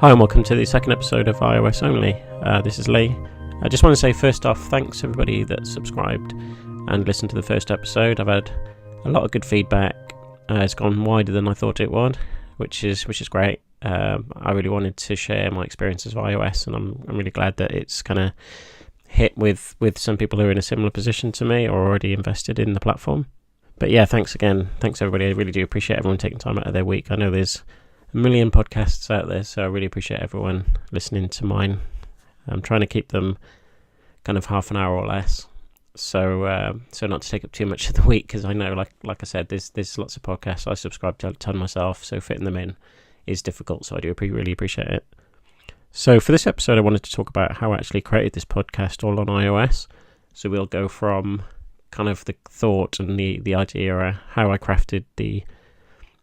Hi and welcome to the second episode of iOS Only. This is Lee. I just want to say first off, thanks to everybody that subscribed and listened to the first episode. I've had a lot of good feedback. It's gone wider than I thought it would, which is great. I really wanted to share my experiences of iOS, and I'm really glad that it's kind of hit with some people who are in a similar position to me or already invested in the platform. But yeah, thanks again. Thanks everybody. I really do appreciate everyone taking time out of their week. I know there's a million podcasts out there, so I really appreciate everyone listening to mine. I'm trying to keep them kind of half an hour or less, so not to take up too much of the week, because I know, like I said, there's lots of podcasts. I subscribe to a ton myself, so fitting them in is difficult, so I do really appreciate it. So for this episode, I wanted to talk about how I actually created this podcast all on iOS. So we'll go from kind of the thought and the idea, how I crafted the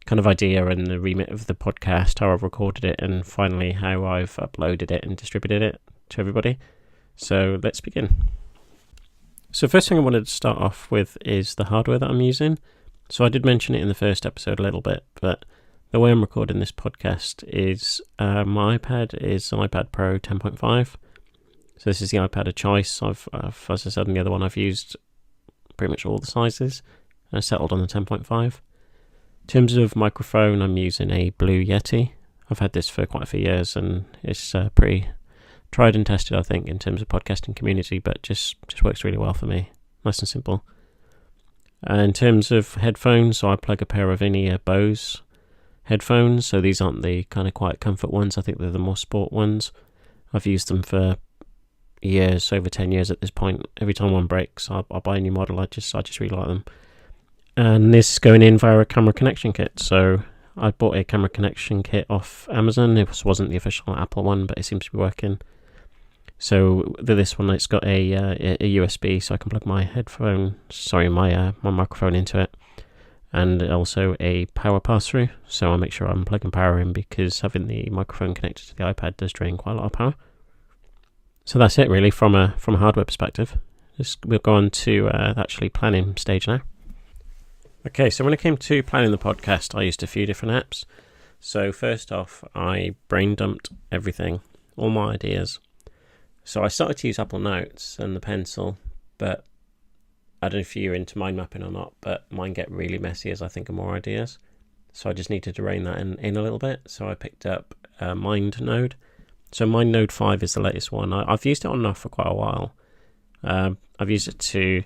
kind of idea and the remit of the podcast, how I've recorded it, and finally how I've uploaded it and distributed it to everybody. So let's begin. So first thing I wanted to start off with is the hardware that I'm using. So I did mention it in the first episode a little bit, but the way I'm recording this podcast is my iPad is an iPad Pro 10.5. So this is the iPad of choice. I've as I said in the other one, I've used pretty much all the sizes and I settled on the 10.5. In terms of microphone, I'm using a Blue Yeti. I've had this for quite a few years and it's pretty tried and tested, I think, in terms of podcasting community, but just works really well for me. Nice and simple. In terms of headphones, so I plug a pair of in-ear Bose headphones. So these aren't the kind of quiet comfort ones. I think they're the more sport ones. I've used them for years, over 10 years at this point. Every time one breaks, I'll buy a new model. I just really like them. And this is going in via a camera connection kit. So I bought a camera connection kit off Amazon. It wasn't the official Apple one, but it seems to be working. So this one, it's got a USB, so I can plug my my microphone into it, and also a power pass-through. So I make sure I'm plugging power in, because having the microphone connected to the iPad does drain quite a lot of power. So that's it really from a hardware perspective. We'll go on to actually planning stage now. Okay, so when it came to planning the podcast, I used a few different apps. So first off, I brain dumped everything, all my ideas. So I started to use Apple Notes and the pencil, but I don't know if you're into mind mapping or not, but mine get really messy as I think of more ideas. So I just needed to rein that in a little bit. So I picked up MindNode. So MindNode 5 is the latest one. I've used it on and off for quite a while. I've used it to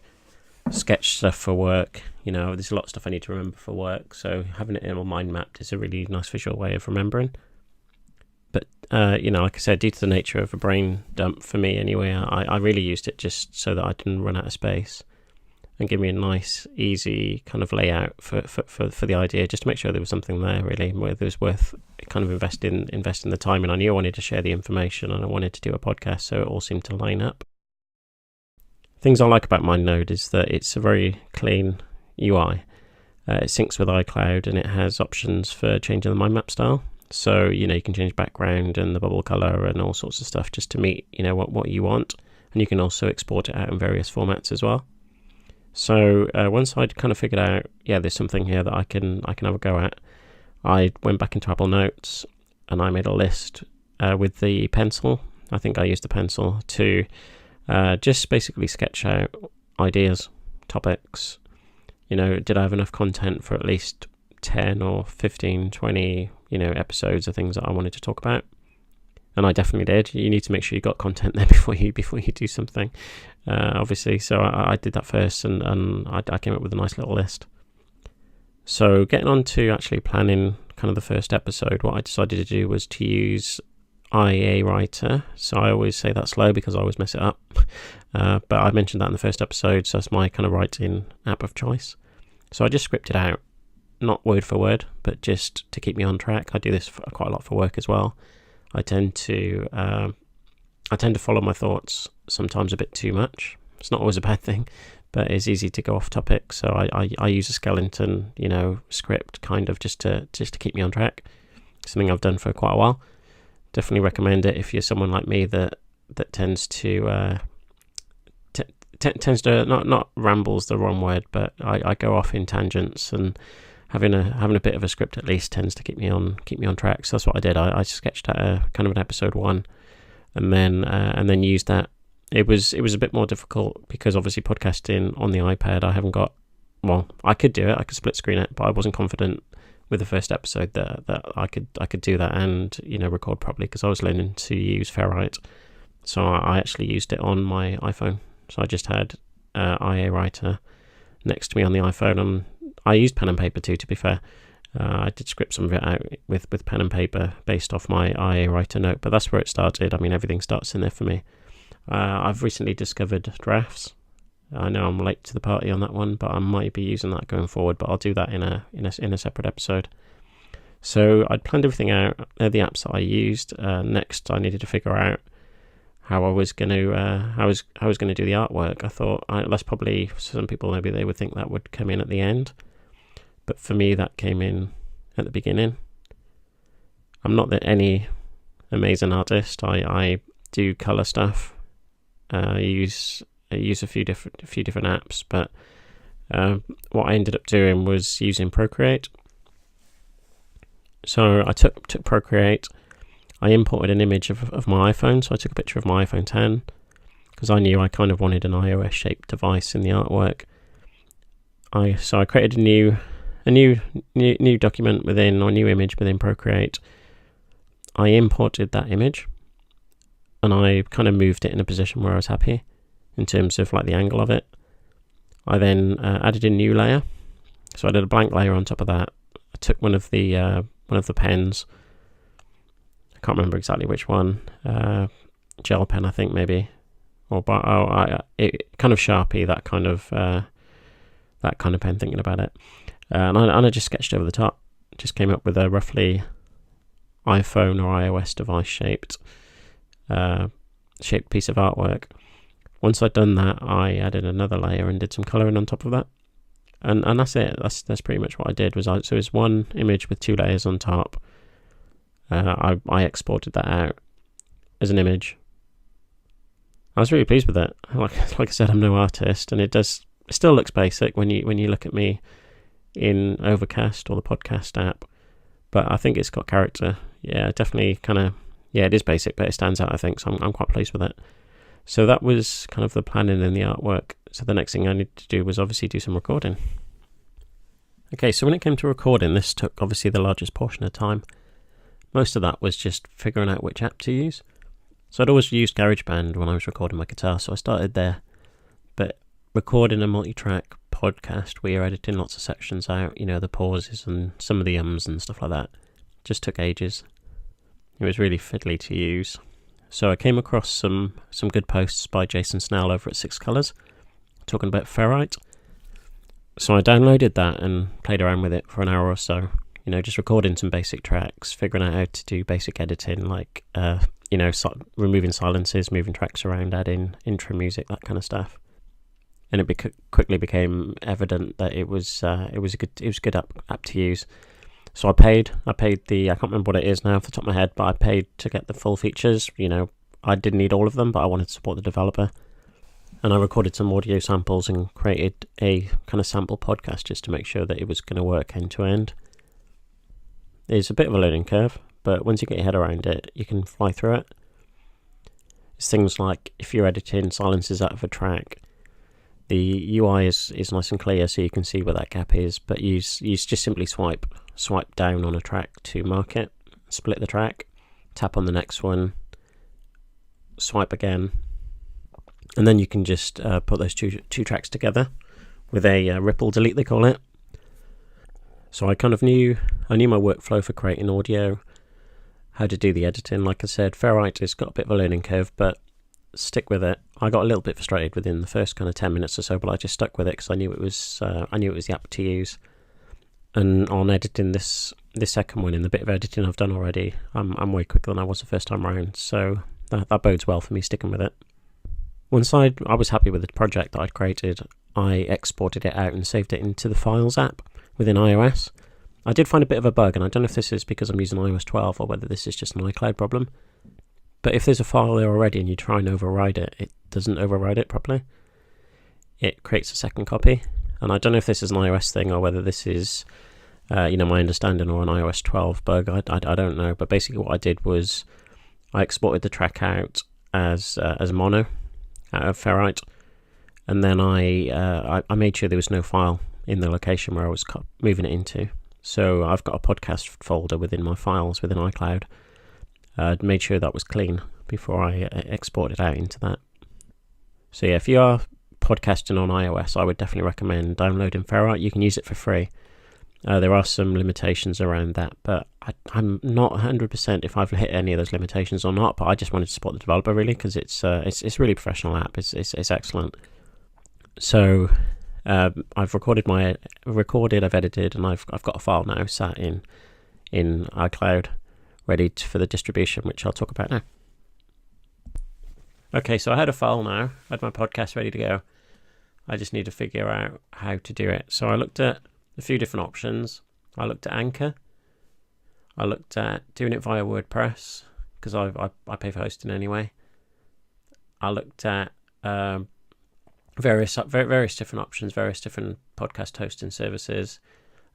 sketch stuff for work. You know, there's a lot of stuff I need to remember for work, so having it in my mind mapped is a really nice visual way of remembering. But like I said, due to the nature of a brain dump for me anyway, I really used it just so that I didn't run out of space and give me a nice, easy kind of layout for the idea, just to make sure there was something there really where it was worth kind of investing the time. And I knew I wanted to share the information and I wanted to do a podcast, so it all seemed to line up. Things I like about MindNode is that it's a very clean UI. It syncs with iCloud and it has options for changing the mind map style. So, you can change background and the bubble color and all sorts of stuff just to meet, what you want. And you can also export it out in various formats as well. So once I'd kind of figured out, there's something here that I can have a go at, I went back into Apple Notes and I made a list with the pencil. I think I used the pencil to just basically sketch out ideas, topics. Did I have enough content for at least 10 or 15, 20, episodes of things that I wanted to talk about? And I definitely did. You need to make sure you got content there before you do something, obviously. So I did that first, and I came up with a nice little list. So getting on to actually planning kind of the first episode, what I decided to do was to use IA Writer. So I always say that slow because I always mess it up. But I mentioned that in the first episode, so that's my kind of writing app of choice. So I just scripted out, not word for word, but just to keep me on track. I do this quite a lot for work as well. I tend to follow my thoughts sometimes a bit too much. It's not always a bad thing, but it's easy to go off topic. So I use a skeleton, script kind of just to keep me on track. Something I've done for quite a while. Definitely recommend it if you're someone like me that tends to tends to not rambles the wrong word, but I go off in tangents and having a bit of a script at least tends to keep me on track. So that's what I did. I sketched out a kind of an episode 1, and then used that. It was a bit more difficult because obviously podcasting on the iPad, I haven't got. Well, I could do it. I could split screen it, but I wasn't confident with the first episode that I could do that and record properly, because I was learning to use Ferrite. So I actually used it on my iPhone. So I just had IA Writer next to me on the iPhone, and I used pen and paper too, to be fair. I did script some of it out with pen and paper based off my IA Writer note, but that's where it started. I mean, everything starts in there for me. I've recently discovered drafts. I know I'm late to the party on that one, but I might be using that going forward, but I'll do that in a separate episode. So I'd planned everything out. They're the apps that I used. Next, I needed to figure out how I was going to do the artwork. I thought that's probably, some people maybe they would think that would come in at the end, but for me that came in at the beginning. I'm not any amazing artist. I do color stuff. I use a few different apps, but what I ended up doing was using Procreate. So I took Procreate. I imported an image of my iPhone, so I took a picture of my iPhone 10 because I knew I kind of wanted an iOS shaped device in the artwork. So I created a new document within, or new image within Procreate. I imported that image and I kind of moved it in a position where I was happy in terms of like the angle of it. I then added a new layer, so I did a blank layer on top of that. I took one of the pens. I can't remember exactly which one. Gel pen, I think, maybe, or it kind of Sharpie, that kind of pen. Thinking about it, and I just sketched over the top. Just came up with a roughly iPhone or iOS device shaped piece of artwork. Once I'd done that, I added another layer and did some colouring on top of that, and that's it. That's pretty much what I did. So it's one image with 2 layers on top. I exported that out as an image. I was really pleased with it. Like I said, I'm no artist, and it still looks basic when you look at me in Overcast or the podcast app, but I think it's got character. Yeah, definitely it is basic, but it stands out, I think, so I'm quite pleased with it. So that was kind of the planning and the artwork. So the next thing I needed to do was obviously do some recording. Okay, so when it came to recording, this took obviously the largest portion of time. Most of that was just figuring out which app to use. So I'd always used GarageBand when I was recording my guitar, so I started there. But recording a multi-track podcast where you're editing lots of sections out, the pauses and some of the ums and stuff like that, just took ages. It was really fiddly to use. So I came across some good posts by Jason Snell over at 6 Colours talking about Ferrite. So I downloaded that and played around with it for an hour or so, just recording some basic tracks, figuring out how to do basic editing, like removing silences, moving tracks around, adding intro music, that kind of stuff. And it quickly became evident that it was a good app to use. So I paid I can't remember what it is now off the top of my head, but I paid to get the full features. I didn't need all of them, but I wanted to support the developer. And I recorded some audio samples and created a kind of sample podcast just to make sure that it was going to work end to end. It's a bit of a learning curve, but once you get your head around it, you can fly through it. It's things like if you're editing silences out of a track, the UI is nice and clear, so you can see where that gap is, but you just simply swipe down on a track to mark it, split the track, tap on the next one, swipe again, and then you can just put those two tracks together with a ripple delete, they call it. So I kind of knew my workflow for creating audio, how to do the editing. Like I said, Ferrite has got a bit of a learning curve, but stick with it. I got a little bit frustrated within the first kind of 10 minutes or so, but I just stuck with it because I knew it was the app to use. And on editing this second one, in the bit of editing I've done already, I'm way quicker than I was the first time around, so that bodes well for me sticking with it. Once I was happy with the project that I'd created, I exported it out and saved it into the Files app within iOS. I did find a bit of a bug, and I don't know if this is because I'm using iOS 12 or whether this is just an iCloud problem. But if there's a file there already and you try and override it, it doesn't override it properly. It creates a second copy. And I don't know if this is an iOS thing or whether this is my understanding, or an iOS 12 bug. I don't know, but basically what I did was I exported the track out as mono out of Ferrite, and then I made sure there was no file in the location where I was moving it into. So I've got a podcast folder within my files within iCloud. Made sure that was clean before I exported out into that. So yeah, if you are podcasting on iOS, I would definitely recommend downloading Ferrite. You can use it for free. There are some limitations around that, but I'm not 100% if I've hit any of those limitations or not. But I just wanted to support the developer really, because it's a really professional app. It's excellent. So I've recorded, I've edited, and I've got a file now sat in iCloud, ready for the distribution, which I'll talk about now. Okay, so I had a file now. I had my podcast ready to go. I just need to figure out how to do it. So I looked at a few different options. I looked at Anchor. I looked at doing it via WordPress, because I pay for hosting anyway. I looked at various different options, various different podcast hosting services.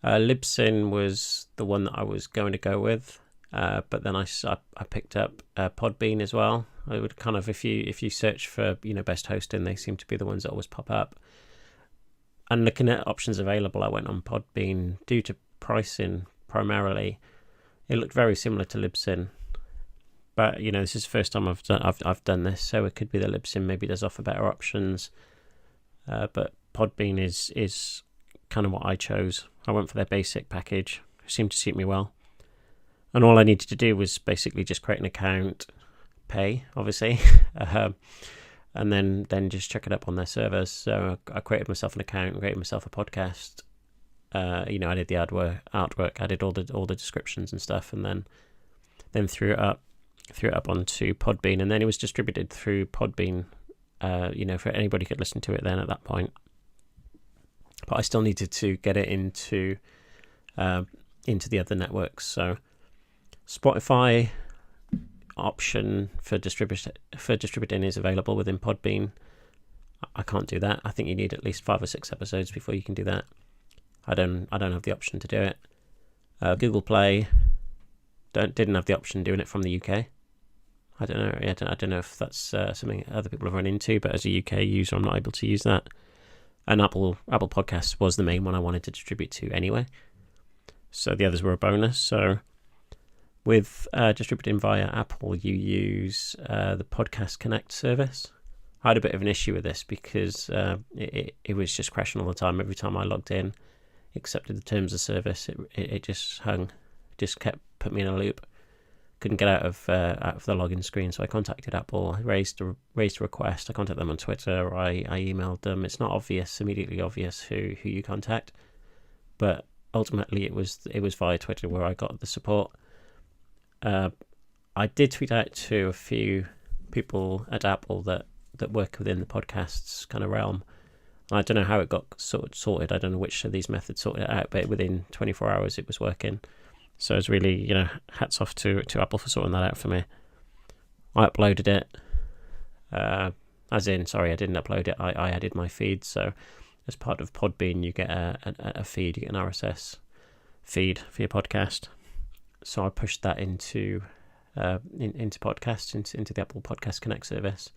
Libsyn was the one that I was going to go with, but then I picked up Podbean as well. I would kind of, if you search for best hosting, they seem to be the ones that always pop up. And looking at options available, I went on Podbean due to pricing primarily. It looked very similar to Libsyn, but this is the first time I've done this, so it could be that Libsyn maybe does offer better options. But Podbean is kind of what I chose. I went for their basic package. It seemed to suit me well. And all I needed to do was basically just create an account, pay, obviously, and then just check it up on their servers. So I created myself an account, created myself a podcast. I did the artwork, I did all the descriptions and stuff, and then threw it up onto Podbean, and then it was distributed through Podbean. For anybody could listen to it then at that point. But I still needed to get it into the other networks. So Spotify option for distributing is available within Podbean. I can't do that. I think you need at least 5 or 6 episodes before you can do that. I don't have the option to do it. Google Play didn't have the option doing it from the UK. I don't know. I don't know if that's something other people have run into, but as a UK user, I'm not able to use that. And Apple Podcasts was the main one I wanted to distribute to anyway. So the others were a bonus. So with distributing via Apple, you use the Podcast Connect service. I had a bit of an issue with this because it was just crashing all the time. Every time I logged in, accepted the terms of service, it just hung, just kept putting me in a loop. Couldn't get out of the login screen, so I contacted Apple. I raised a request. I contacted them on Twitter. I emailed them. It's not immediately obvious who you contact, but ultimately it was via Twitter where I got the support. I did tweet out to a few people at Apple that work within the podcasts kind of realm. I don't know how it got sorted. I don't know which of these methods sorted it out, but within 24 hours it was working. So it's really, hats off to Apple for sorting that out for me. I uploaded it. I didn't upload it. I added my feed. So as part of Podbean, you get a feed. You get an RSS feed for your podcast. So I pushed that into podcasts, into the Apple Podcast Connect service.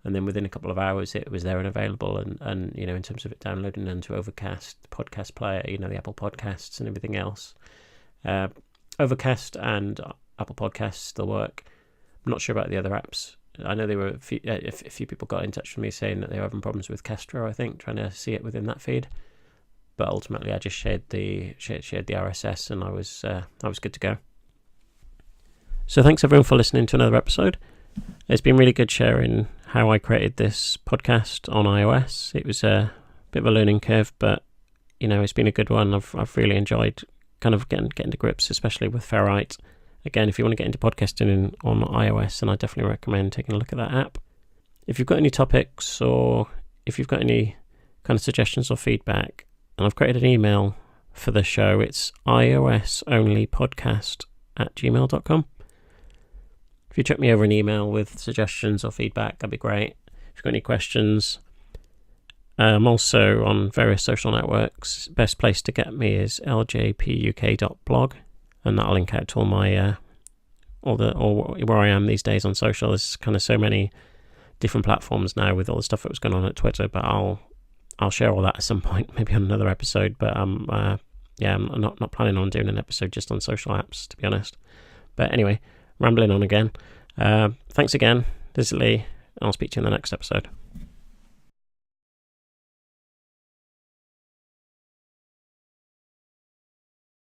And then within a couple of hours, it was there and available. And in terms of it downloading into Overcast, Podcast Player, the Apple Podcasts and everything else. Overcast and Apple Podcasts still work. I'm not sure about the other apps. I know there were a few people got in touch with me saying that they were having problems with Castro, I think, trying to see it within that feed. But ultimately, I just shared the RSS, and I was good to go. So thanks everyone for listening to another episode. It's been really good sharing how I created this podcast on iOS. It was a bit of a learning curve, but it's been a good one. I've really enjoyed kind of getting to grips, especially with Ferrite. Again, if you want to get into podcasting on iOS, then I definitely recommend taking a look at that app. If you've got any topics, or if you've got any kind of suggestions or feedback, and I've created an email for the show, it's iosonlypodcast@gmail.com. If you check me over an email with suggestions or feedback, that'd be great. If you've got any questions, I'm also on various social networks. Best place to get me is ljpuk.blog, and that'll link out to all my all where I am these days on social. There's kind of so many different platforms now with all the stuff that was going on at Twitter, but I'll share all that at some point, maybe on another episode. But I'm not planning on doing an episode just on social apps, to be honest. But anyway, rambling on again. Thanks again. This is Lee, and I'll speak to you in the next episode.